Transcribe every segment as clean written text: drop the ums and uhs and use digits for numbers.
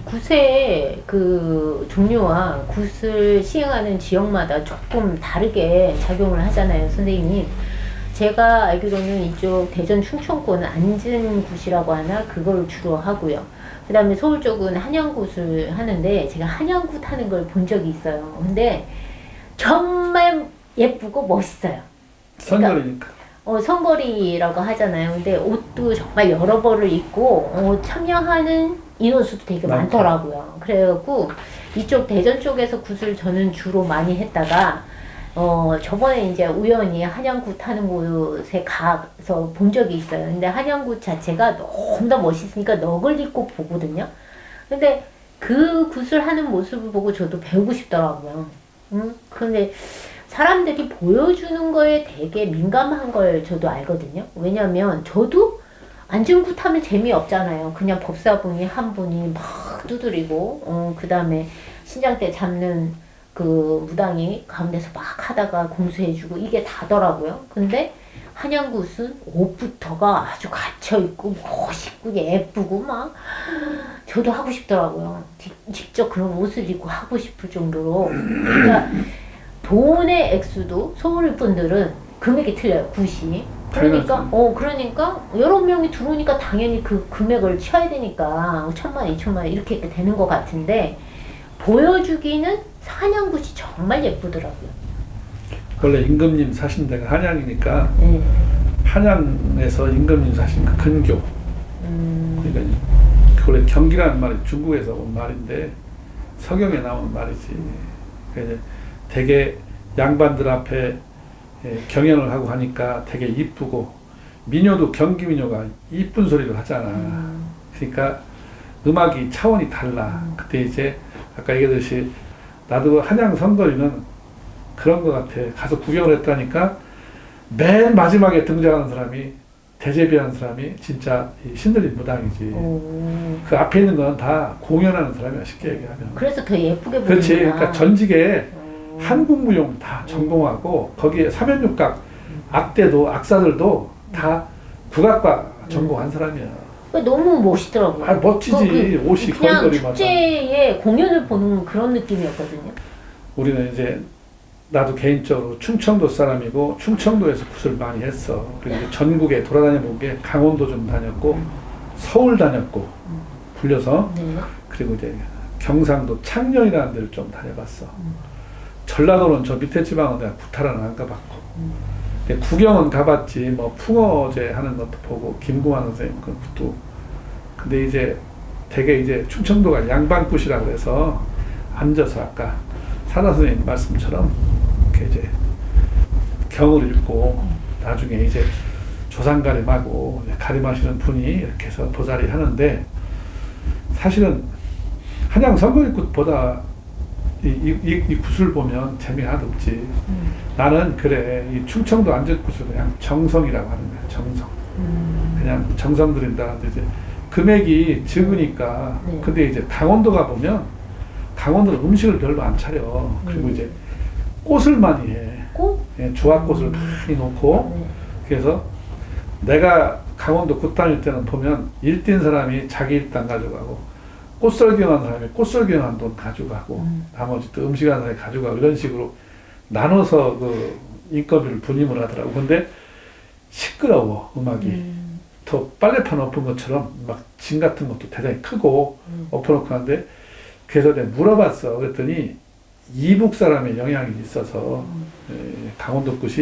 굿의 그 종류와 굿을 시행하는 지역마다 조금 다르게 작용을 하잖아요, 선생님. 제가 알기로는 이쪽 대전 충청권은 안진굿이라고 하나 그걸 주로 하고요. 그 다음에 서울 쪽은 한양굿을 하는데 제가 한양굿 하는 걸 본 적이 있어요. 근데 정말 예쁘고 멋있어요. 선거리니까. 선거리라고 하잖아요. 근데 옷도 정말 여러 벌을 입고 참여하는 인원수도 되게 많더라고요. 그래갖고 이쪽 대전 쪽에서 굿을 저는 주로 많이 했다가 저번에 이제 우연히 한양굿 하는 곳에 가서 본 적이 있어요. 근데 한양굿 자체가 너무나 멋있으니까 너글입고 보거든요. 근데 그 굿을 하는 모습을 보고 저도 배우고 싶더라고요. 근데 사람들이 보여주는 거에 되게 민감한 걸 저도 알거든요. 왜냐면 저도 안중굿 하면 재미없잖아요. 그냥 법사분이 한 분이 막 두드리고 그 다음에 신장대 잡는 그 무당이 가운데서 막 하다가 공수해주고 이게 다더라고요. 근데 한양굿은 옷부터가 아주 갇혀있고 멋있고 예쁘고 막 저도 하고 싶더라고요. 직접 그런 옷을 입고 하고 싶을 정도로. 그러니까 돈의 액수도 서울 분들은 금액이 틀려요. 굿이. 그러니까 여러 명이 들어오니까 당연히 그 금액을 쳐야 되니까 1,000만, 2,000만 이렇게 되는 것 같은데 보여주기는 한양굿이 정말 예쁘더라고요. 원래 임금님 사신 데가 한양이니까 한양에서 임금님 사신 그 근교. 그러니까 원래 경기라는 말이 중국에서 온 말인데 서경에 나온 말이지. 그러니까 되게 양반들 앞에 경연을 하고 하니까 되게 이쁘고 민요도 경기 민요가 이쁜 소리를 하잖아. 그러니까 음악이 차원이 달라. 그때 이제 아까 얘기했듯이 나도 한양 선거리는 그런 것 같아. 가서 구경을 했다니까 맨 마지막에 등장하는 사람이 대제비하는 사람이 진짜 신들린 무당이지. 그 앞에 있는 건 다 공연하는 사람이야, 쉽게 얘기하면. 그래서 더 예쁘게 보이구나. 그렇지. 그러니까 전직에 한국무용 다 전공하고 거기에 삼연육각 악대도 악사들도 다 국악과 전공한 사람이야. 너무 멋있더라고요. 멋지지. 옷이 그냥 거리거리마다. 축제에 공연을 보는 그런 느낌이었거든요. 우리는 이제 나도 개인적으로 충청도 사람이고 충청도에서 굿을 많이 했어. 그리고 전국에 돌아다녀 본 게 강원도 좀 다녔고 서울 다녔고 불려서 그리고 이제 경상도 창녕이라는 데를 좀 다녀봤어. 전라도는 저 밑에 지방은 내가 구타라는 안 가봤고 구경은 가봤지. 뭐 풍어제 하는 것도 보고 김구만 선생님 그것도. 근데 이제 되게 이제 충청도가 양반굿이라고 해서 앉아서 아까 사다 선생님 말씀처럼 이렇게 이제 경을 읽고 나중에 이제 조상가림하고 가림하시는 분이 이렇게 해서 보살이 하는데 사실은 한양 선거리굿보다 이 굿을 보면 재미 하나도 없지. 나는 그래. 이 충청도 안전굿을 그냥 정성이라고 하는 거야. 정성. 그냥 정성 들인다는데 이제 금액이 적으니까. 근데 이제 강원도 가보면 강원도는 음식을 별로 안 차려. 그리고 이제 꽃을 많이 해. 꽃? 예, 조합꽃을 많이 놓고. 그래서 내가 강원도 굿 다닐 때는 보면 일뛴 사람이 자기 일당 가져가고 꽃설경한 사람이 꽃설경한 돈 가져가고 나머지 또 음식하는 사람이 가져가고 이런 식으로 나눠서 그 인건비를 분임을 하더라고. 근데 시끄러워 음악이. 더 빨래판 엎은 것처럼 막 진 같은 것도 대단히 크고 엎어놓고 하는데 그래서 내가 물어봤어. 그랬더니 이북 사람의 영향이 있어서 강원도 굿이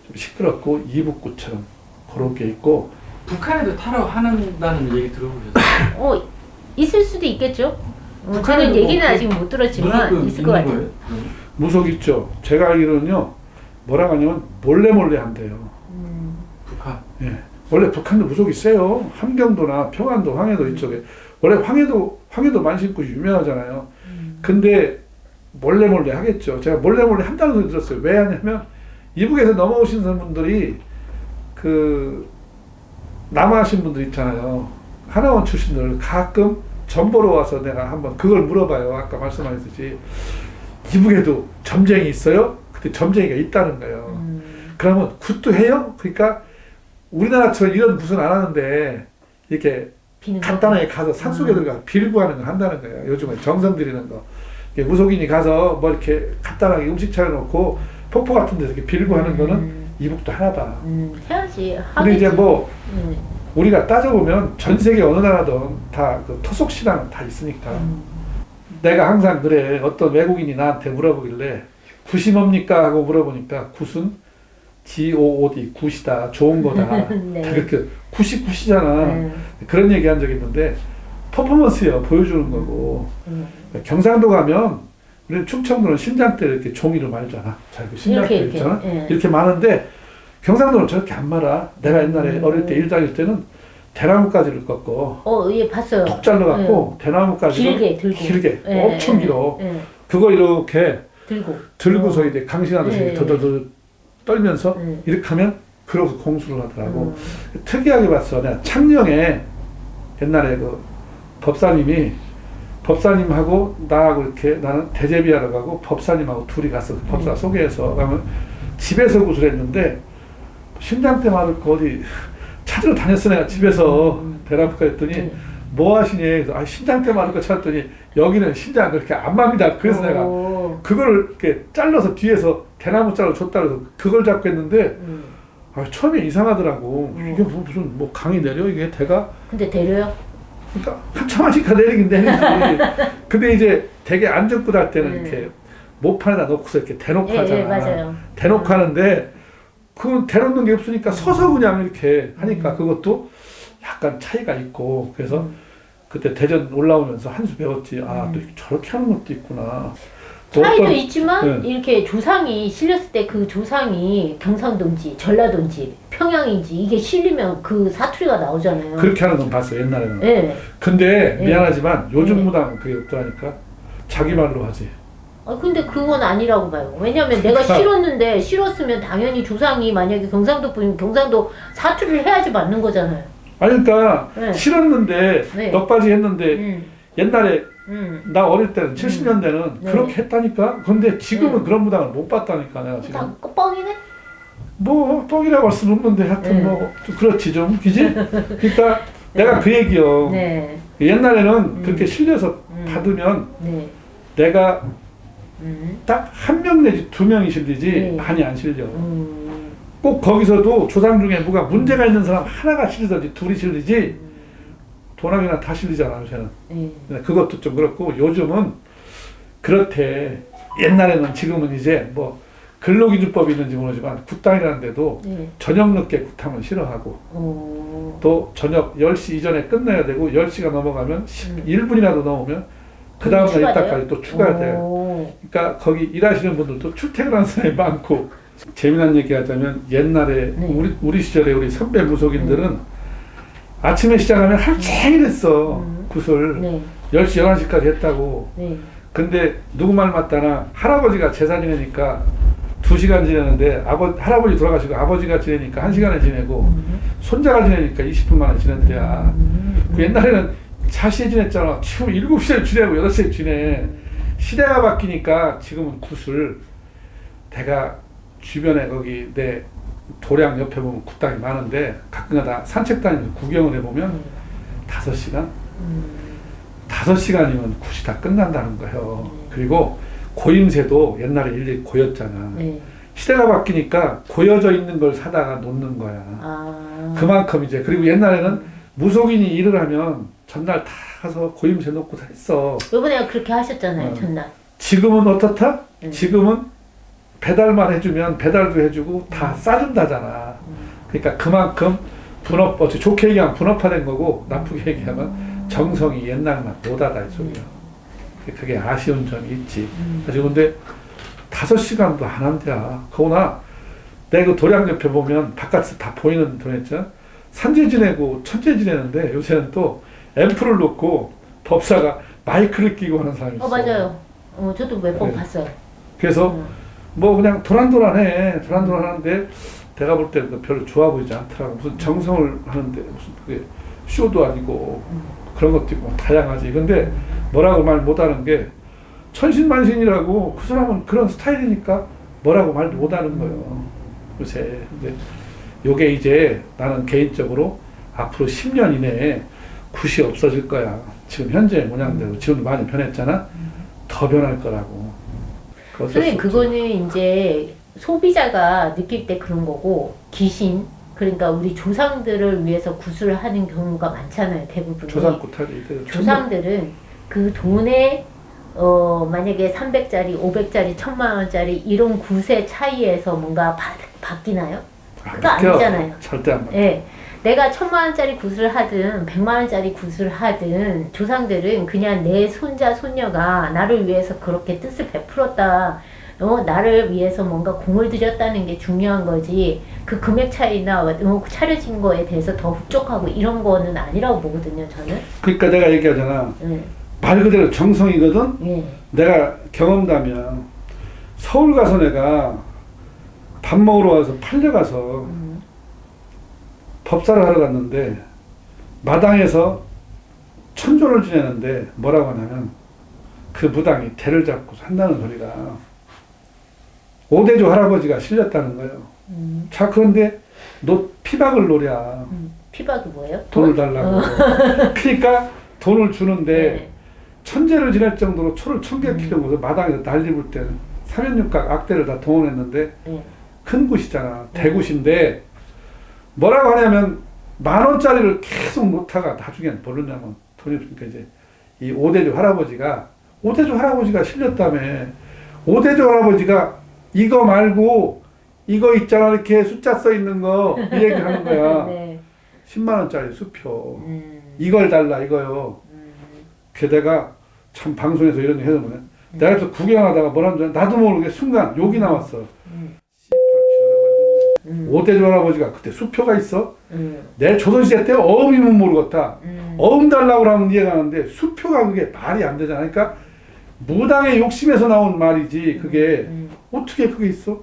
좀 시끄럽고 이북 굿처럼 그렇게 있고. 북한에도 타러 하는다는 얘기 들어보셨어요? 있을 수도 있겠죠. 북한에도 저는 얘기는 뭐 아직 못 들었지만 있을 것 같아요. 무속 있죠. 제가 알기로는요. 뭐라고 하냐면 몰래 한대요. 북한. 예. 원래 북한도 무속이 세요. 함경도나 평안도, 황해도 이쪽에 원래 황해도 만신굿이 유명하잖아요. 근데 몰래 하겠죠. 제가 몰래 한다는 소리 들었어요. 왜 하냐면 이북에서 넘어오신 분들이 그 남하신 분들 있잖아요. 하나원 출신들 가끔 전보러 와서 내가 한번 그걸 물어봐요. 아까 말씀하셨듯이 이북에도 점쟁이 있어요? 그때 점쟁이가 있다는 거예요. 그러면 굿도 해요? 그러니까 우리나라처럼 이런 굿은 안 하는데 이렇게 비는 간단하게 가서 산속에 들어가 빌고 하는 걸 한다는 거예요. 요즘에 정성 들이는 거. 이게 무속인이 가서 뭐 이렇게 간단하게 음식 차려놓고 폭포 같은 데서 이렇게 빌고 하는 거는 이북도 하나다. 해야지. 근데 이제 뭐 음. 우리가 따져보면 전 세계 어느 나라든 다 그 토속 신앙은 다 있으니까. 내가 항상 그래. 어떤 외국인이 나한테 물어보길래 굿이 뭡니까? 하고 물어보니까 굿은 G-O-O-D 굿이다. 좋은 거다. 네. 다 그렇게 굿이 굿이잖아. 그런 얘기 한 적이 있는데 퍼포먼스요. 보여주는 거고. 경상도 가면 우리는 충청도는 신장대 이렇게 종이를 말잖아. 자, 그 신장대 이렇게, 있잖아. 예. 이렇게 많은데 경상도는 저렇게 안 말아. 내가 옛날에 어릴 때 일 다닐 때는 대나무가지를 꺾고 예, 봤어요. 톡 잘라갖고 대나무가지를 길게 들고. 길게 예, 엄청 예, 길어. 예. 그거 이렇게 들고. 이제 강신하듯이 예. 더더더 떨면서 이렇게 하면 그러고 공수를 하더라고. 특이하게 봤어. 내가 창녕에 옛날에 그 법사님하고 나하고 이렇게 나는 대제비하러 가고 법사님하고 둘이 갔어. 그 법사 소개해서 가면 집에서 구슬했는데 심장대 맞을 거 어디 찾으러 다녔어. 내가 집에서 대나무가 했더니 뭐 하시니? 그래서 심장대 맞을 거 찾았더니 여기는 심장 그렇게 안 맙니다. 그래서 내가 그걸 이렇게 잘라서 뒤에서 대나무 자루 줬다 그래서 그걸 잡고 했는데 처음에 이상하더라고. 이게 무슨 뭐 강이 내려? 이게 대가? 근데 내려요? 그러니까 한참 하니까 내리긴 내리지. 근데 이제 되게 안전구 달 때는 이렇게 모판에다 놓고서 이렇게 대놓고 하잖아. 맞아요. 대놓고 하는데 그건 대놓는 게 없으니까 서서 그냥 이렇게 하니까 그것도 약간 차이가 있고 그래서 그때 대전 올라오면서 한 수 배웠지. 아, 또 저렇게 하는 것도 있구나. 차이도 있지만 이렇게 조상이 실렸을 때 그 조상이 경상도인지 전라도인지 평양인지 이게 실리면 그 사투리가 나오잖아요. 그렇게 하는 건 봤어 옛날에는. 네. 근데 미안하지만 요즘 무당은 그게 없더라니까. 자기 말로 하지. 근데 그건 아니라고 봐요. 왜냐면 내가 실었으면 당연히 조상이 만약에 경상도 분이면 경상도 사투리를 해야지 맞는 거잖아요. 아니 그러니까 실었는데 네. 넉바지 했는데 옛날에 나 어릴 때는 70년대는 네. 그렇게 했다니까. 근데 지금은 그런 무당을 못 봤다니까 내가 지금. 다 뻥이네? 뭐 뻥이라고 할 수는 없는데 하여튼 뭐 좀 그렇지 좀 그지? 그러니까 내가 그 얘기요. 네. 옛날에는 그렇게 실려서 받으면 네. 내가 딱 한 명 내지 두 명이 실리지 많이 안 실려. 꼭 거기서도 조상 중에 뭐가 문제가 있는 사람 하나가 실리든지 둘이 실리지 도랑이나 다 실리잖아 요새는. 그것도 좀 그렇고 요즘은 그렇대. 옛날에는 지금은 이제 뭐 근로기준법이 있는지 모르지만 굿당이라는 데도 저녁 늦게 굿하면 싫어하고 또 저녁 10시 이전에 끝내야 되고 10시가 넘어가면 1분이라도 넘으면 그 다음날 이따까지 또 추가해야 돼요. 그러니까 거기 일하시는 분들도 출퇴근하는 사람이 많고. 재미난 얘기 하자면 옛날에 우리 시절에 우리 선배 무속인들은 아침에 시작하면 하루 종일 했어. 굿을 10시 11시까지 했다고. 근데 누구 말 맞다나 할아버지가 제사 지내니까 2시간 지내는데 할아버지 돌아가시고 아버지가 지내니까 1시간에 지내고 손자가 지내니까 20분만에 지낸대야. 그 옛날에는 자시에 지냈잖아. 지금 7시에 지내고 8시에 지내. 시대가 바뀌니까 지금은 굿을 내가 주변에 거기 내 도량 옆에 보면 굿당이 많은데 가끔가다 산책 다니면서 구경을 해보면 5시간? 5시간이면 굿이 다 끝난다는 거예요. 그리고 고임새도 옛날에 일일이 고였잖아. 시대가 바뀌니까 고여져 있는 걸 사다가 놓는 거야. 그만큼 이제. 그리고 옛날에는 무속인이 일을 하면 전날 다 가서 고임새 놓고 다 했어. 요번에 그렇게 하셨잖아요. 전날. 지금은 어떻다? 지금은 배달만 해주면 배달도 해주고 다 싸준다잖아. 그러니까 그만큼 좋게 얘기하면 분업화된 거고 나쁘게 얘기하면 정성이 옛날 맛 못하다 이 소리야. 그게 아쉬운 점이 있지. 사실 근데 5시간도 안 한대야. 그러나 내가 그 도량 옆에 보면 바깥에서 다 보이는 도했잖아. 산재 지내고 천재 지내는데 요새는 또 앰프를 놓고 법사가 마이크를 끼고 하는 사람이 있어. 맞아요. 저도 몇 번 봤어요. 그래서 뭐 그냥 도란도란해. 도란도란하는데 내가 볼 때 별로 좋아 보이지 않더라고. 무슨 정성을 하는데 무슨 그게 쇼도 아니고 그런 것도 있고 다양하지. 근데 뭐라고 말 못하는 게 천신만신이라고 그 사람은 그런 스타일이니까 뭐라고 말 못하는 거예요. 요새. 근데 요게 이제 나는 개인적으로 앞으로 10년 이내에 굿이 없어질 거야. 지금 현재 모양대로. 지금도 많이 변했잖아. 더 변할 거라고. 선생님 그거는 이제 소비자가 느낄 때 그런 거고 귀신 그러니까 우리 조상들을 위해서 구슬을 하는 경우가 많잖아요. 대부분이. 조상구탈이 조상들은 그 돈에 만약에 300짜리, 500짜리, 1000만원짜리 이런 굿의 차이에서 뭔가 바뀌나요? 그거 아니잖아요. 절대 안 바뀌어. 네. 내가 1000만원짜리 굿을 하든 100만원짜리 굿을 하든 조상들은 그냥 내 손자, 손녀가 나를 위해서 그렇게 뜻을 베풀었다. 나를 위해서 뭔가 공을 들였다는 게 중요한 거지 그 금액 차이나 차려진 거에 대해서 더 흡족하고 이런 거는 아니라고 보거든요 저는. 그러니까 내가 얘기하잖아. 네. 말 그대로 정성이거든. 네. 내가 경험담이야. 서울 가서 내가 밥 먹으러 와서 팔려가서 법사를 하러 갔는데 마당에서 천조를 지내는데 뭐라고 하냐면 그 무당이 대를 잡고 산다는 소리가 오대조 할아버지가 실렸다는 거예요. 자 그런데 너 피박을 노랴. 피박이 뭐예요? 돈을 달라고. 그러니까 돈을 주는데 네. 천재를 지낼 정도로 초를 1000개 키우고서 마당에서 난리 볼 때는 삼연육각 악대를 다 동원했는데 네. 큰 굿이잖아. 대굿인데 뭐라고 하냐면 10,000원짜리를 계속 놓다가 나중엔 모르냐면 돈이 없으니까 이제 이 오대조 할아버지가 실렸다며. 오대조 할아버지가 이거 말고 이거 있잖아 이렇게 숫자 써 있는 거 이 얘기 하는 거야. 네. 10만원짜리 수표 이걸 달라 이거요. 그 내가 참 방송에서 이런 얘기 해서 보면 내가 또 구경하다가 뭐라는 줄 나도 모르게 순간 욕이 나왔어. 오대조 할아버지가 그때 수표가 있어? 내 조선시대 때 어음이면 모르겠다. 어음 달라고 하면 이해가 가는데 수표가 그게 말이 안 되잖아. 그러니까 무당의 욕심에서 나온 말이지 그게 어떻게 그게 있어?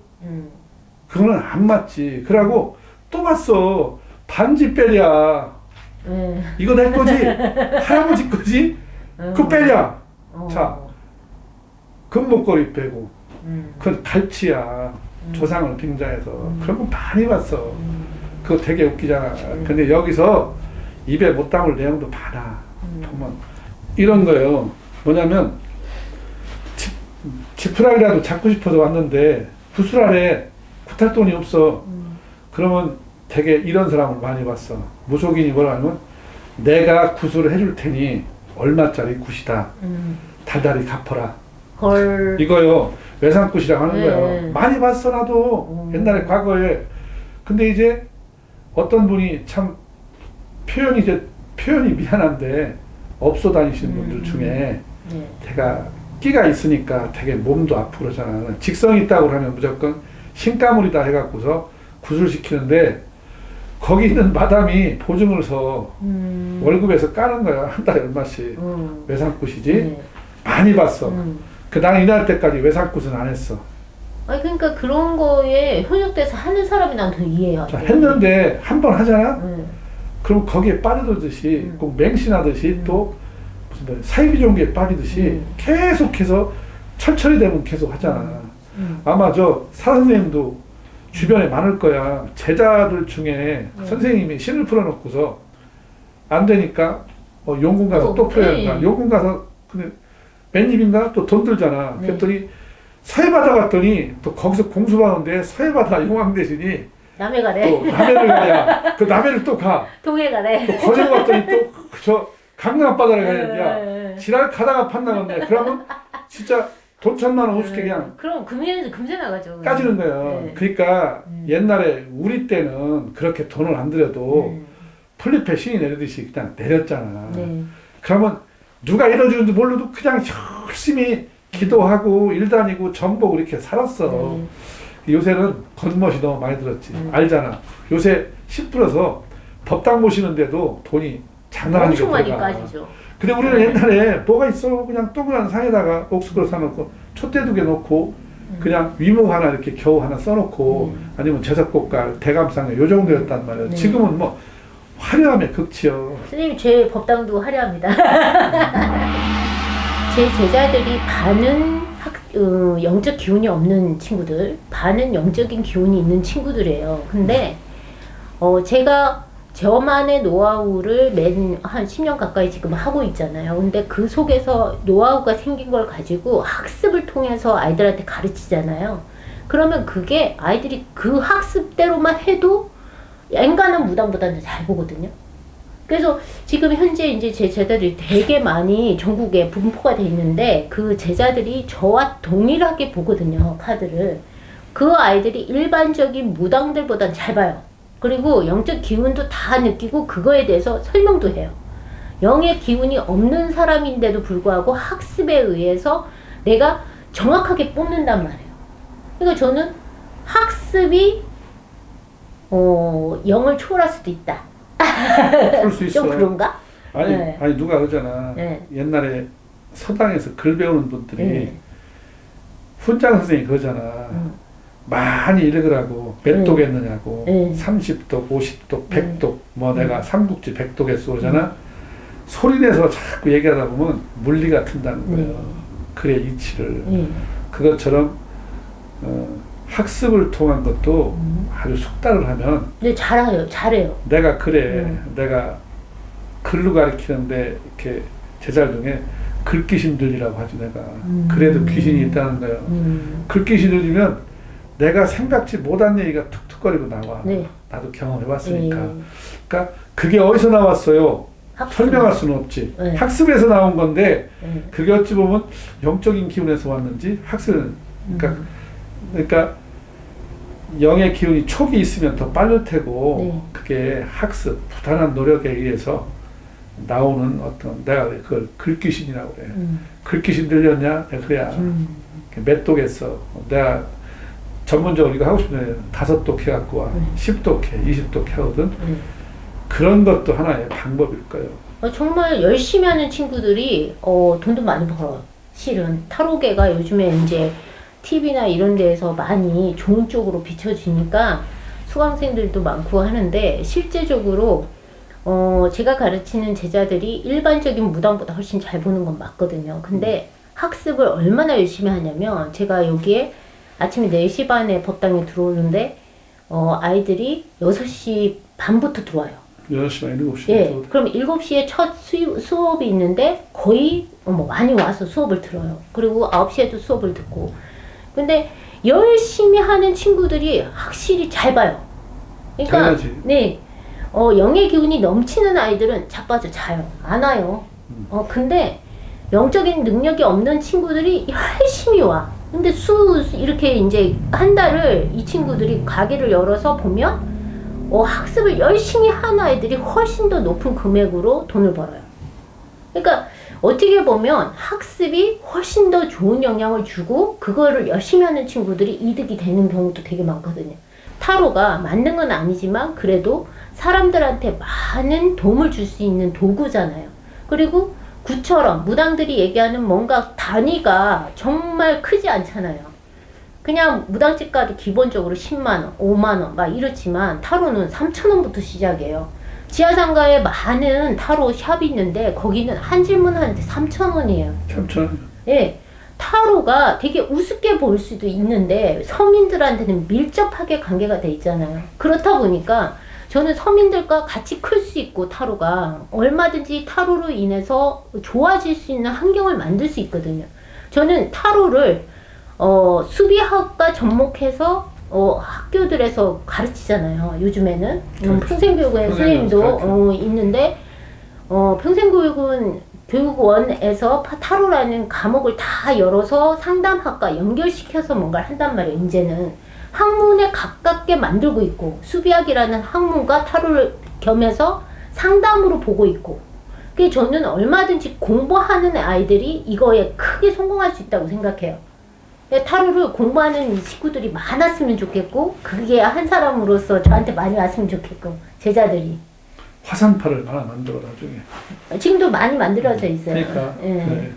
그거는 안 맞지. 그러고 또 봤어. 반지 빼랴. 이거 내 거지? 할아버지 거지? 그거 빼랴. 자, 금목걸이 빼고 그건 갈치야. 조상을 빙자해서 그런 거 많이 봤어. 그거 되게 웃기잖아. 근데 여기서 입에 못 담을 내용도 많아. 보면 이런 거예요. 뭐냐면 지푸라기라도 잡고 싶어서 왔는데 구슬알에 구탈 돈이 없어. 그러면 되게 이런 사람을 많이 봤어. 무속인이 뭐라 하면 내가 구슬을 해줄 테니 얼마짜리 굿이다. 달달이 갚아라. 헐. 이거요. 외상굿이라고 하는 네. 거예요. 많이 봤어 나도. 옛날에 과거에. 근데 이제 어떤 분이 참 표현이 미안한데 업소 다니시는 분들 중에 네. 제가 끼가 있으니까 되게 몸도 아프고 그러잖아. 직성이 있다고 하면 무조건 신가물이다 해갖고서 구슬시키는데 거기 있는 마담이 보증을 서 월급에서 까는 거야. 한 달에 얼마씩. 외상굿이지. 네. 많이 봤어. 나는 이날 때까지 외상굿은 안 했어. 아니 그러니까 그런 거에 현역돼서 하는 사람이 난 더 이해해요. 자, 했는데 한 번 하잖아? 그럼 거기에 빠져들듯이 꼭 맹신하듯이 또 무슨 뭐 사이비종기에 빠지듯이 계속해서 철철이 되면 계속 하잖아. 아마 저 사선생님도 주변에 많을 거야. 제자들 중에 선생님이 신을 풀어놓고서 안 되니까 용궁 가서 또 풀어야 된다. 용궁 가서 근데 맨입인가 또 돈 들잖아. 그랬더니 서해바다 갔더니 또 거기서 공수받는데 서해바다 용왕 대신이 남해 가래. 또 남해를 가야 그 남해를 또 가. 동해 가래. 또 거제도 갔더니 또 저 강남 앞바다를 가야 된다. 지랄 가다가 판다는데 그러면 진짜 돈 1,000만 원 50개 그냥 그럼 금연에서 금세 나가죠. 까지는 거예요. 네. 그러니까 옛날에 우리 때는 그렇게 돈을 안 들여도 플리페 신이 내리듯이 그냥 내렸잖아. 네. 그러면 누가 이뤄주는지 몰라도 그냥 열심히 기도하고 일 다니고 전복 이렇게 살았어. 요새는 겉멋이 너무 많이 들었지. 알잖아. 요새 10%서 법당 모시는데도 돈이 장난 아니게 엄청 많이 들어가. 까지죠. 근데 우리는 옛날에 뭐가 있어? 그냥 동그란 상에다가 옥수수를 사놓고 촛대 2개 놓고 그냥 위목 하나 이렇게 겨우 하나 써놓고 아니면 제석꽃갈, 대감상에 요 정도였단 말이에요. 지금은 뭐 화려함의 극치요. 선생님 제 법당도 화려합니다. 제 제자들이 반은 영적 기운이 없는 친구들, 반은 영적인 기운이 있는 친구들이에요. 근데 제가 저만의 노하우를 한 10년 가까이 지금 하고 있잖아요. 근데 그 속에서 노하우가 생긴 걸 가지고 학습을 통해서 아이들한테 가르치잖아요. 그러면 그게 아이들이 그 학습대로만 해도 엔간한 무당보다는 잘 보거든요. 그래서 지금 현재 이제 제 제자들이 되게 많이 전국에 분포가 돼 있는데 그 제자들이 저와 동일하게 보거든요, 카드를. 그 아이들이 일반적인 무당들보단 잘 봐요. 그리고 영적 기운도 다 느끼고 그거에 대해서 설명도 해요. 영의 기운이 없는 사람인데도 불구하고 학습에 의해서 내가 정확하게 뽑는단 말이에요. 그러니까 저는 학습이 영을 초월할 수도 있다. 그럴 수 있어. 좀 그런가? 아니, 네. 아니 누가 그러잖아. 네. 옛날에 서당에서 글 배우는 분들이 네. 훈장 선생님이 그러잖아. 많이 읽으라고 몇 독 했느냐고. 네. 30독, 50독, 100독. 뭐 내가 삼국지 100독 했어 그러잖아. 소리내서 자꾸 얘기하다 보면 물리가 튼다는 거예요. 글의 이치를. 그것처럼 학습을 통한 것도 아주 숙달을 하면 네, 잘해요. 내가 그래. 내가 글로 가르치는데 이렇게 제자 중에 글귀신 들리라고 하지 내가. 그래도 귀신이 있다는 거예요. 글귀신 들리면 내가 생각지 못한 얘기가 툭툭거리고 나와. 네. 나도 경험해봤으니까. 그러니까 그게 어디서 나왔어요? 설명할 수는 없지. 네. 학습에서 나온 건데 네. 그게 어찌 보면 영적인 기운에서 왔는지 그러니까 영의 기운이 촉이 있으면 더 빠를 테고 네. 그게 학습, 부단한 노력에 의해서 나오는 어떤 내가 그걸 글귀신이라고 그래. 글귀신 들렸냐? 내가 그래야 몇 독 했어. 내가 전문적으로 이거 하고 싶은데 5독 해갖고 와. 10독 해, 20독 하거든. 그런 것도 하나의 방법일 거예요. 정말 열심히 하는 친구들이 돈도 많이 벌어요. 실은 타로계가 요즘에 이제 TV나 이런 데에서 많이 좋은 쪽으로 비춰지니까 수강생들도 많고 하는데 실제적으로 제가 가르치는 제자들이 일반적인 무당보다 훨씬 잘 보는 건 맞거든요. 근데 학습을 얼마나 열심히 하냐면 제가 여기에 아침에 4시 반에 법당에 들어오는데 아이들이 6시 반부터 들어와요. 6시 반, 7시. 예, 그럼 7시에 첫 수업이 있는데 거의 많이 와서 수업을 들어요. 그리고 9시에도 수업을 듣고. 근데 열심히 하는 친구들이 확실히 잘 봐요. 그러니까 당연하지. 네, 영의 기운이 넘치는 아이들은 자빠져 자요. 안 와요. 근데 영적인 능력이 없는 친구들이 열심히 와. 근데 이렇게 이제 한 달을 이 친구들이 가게를 열어서 보면 학습을 열심히 한 아이들이 훨씬 더 높은 금액으로 돈을 벌어요. 그러니까 어떻게 보면 학습이 훨씬 더 좋은 영향을 주고 그거를 열심히 하는 친구들이 이득이 되는 경우도 되게 많거든요. 타로가 만든 건 아니지만 그래도 사람들한테 많은 도움을 줄 수 있는 도구잖아요. 그리고 구처럼 무당들이 얘기하는 뭔가 단위가 정말 크지 않잖아요. 그냥 무당집 가도 기본적으로 10만원, 5만원 막 이렇지만 타로는 3,000원부터 시작해요. 지하상가에 많은 타로 샵이 있는데 거기는 한 질문 하는데 3,000원이에요. 3,000원? 예. 타로가 되게 우습게 보일 수도 있는데 서민들한테는 밀접하게 관계가 돼 있잖아요. 그렇다 보니까 저는 서민들과 같이 클 수 있고 타로가 얼마든지 타로로 인해서 좋아질 수 있는 환경을 만들 수 있거든요. 저는 타로를 수비학과 접목해서 학교들에서 가르치잖아요. 요즘에는 평생교육원 선생님도 있는데 평생교육은 교육원에서 타로라는 과목을 다 열어서 상담학과 연결시켜서 뭔가를 한단 말이에요. 이제는 학문에 가깝게 만들고 있고 수비학이라는 학문과 타로를 겸해서 상담으로 보고 있고 그래서 저는 얼마든지 공부하는 아이들이 이거에 크게 성공할 수 있다고 생각해요. 타로를 공부하는 식구들이 많았으면 좋겠고 그게 한 사람으로서 저한테 많이 왔으면 좋겠고 제자들이 화산파를 하나 만들어 나중에. 지금도 많이 만들어져 있어요. 그러니까. 예. 네.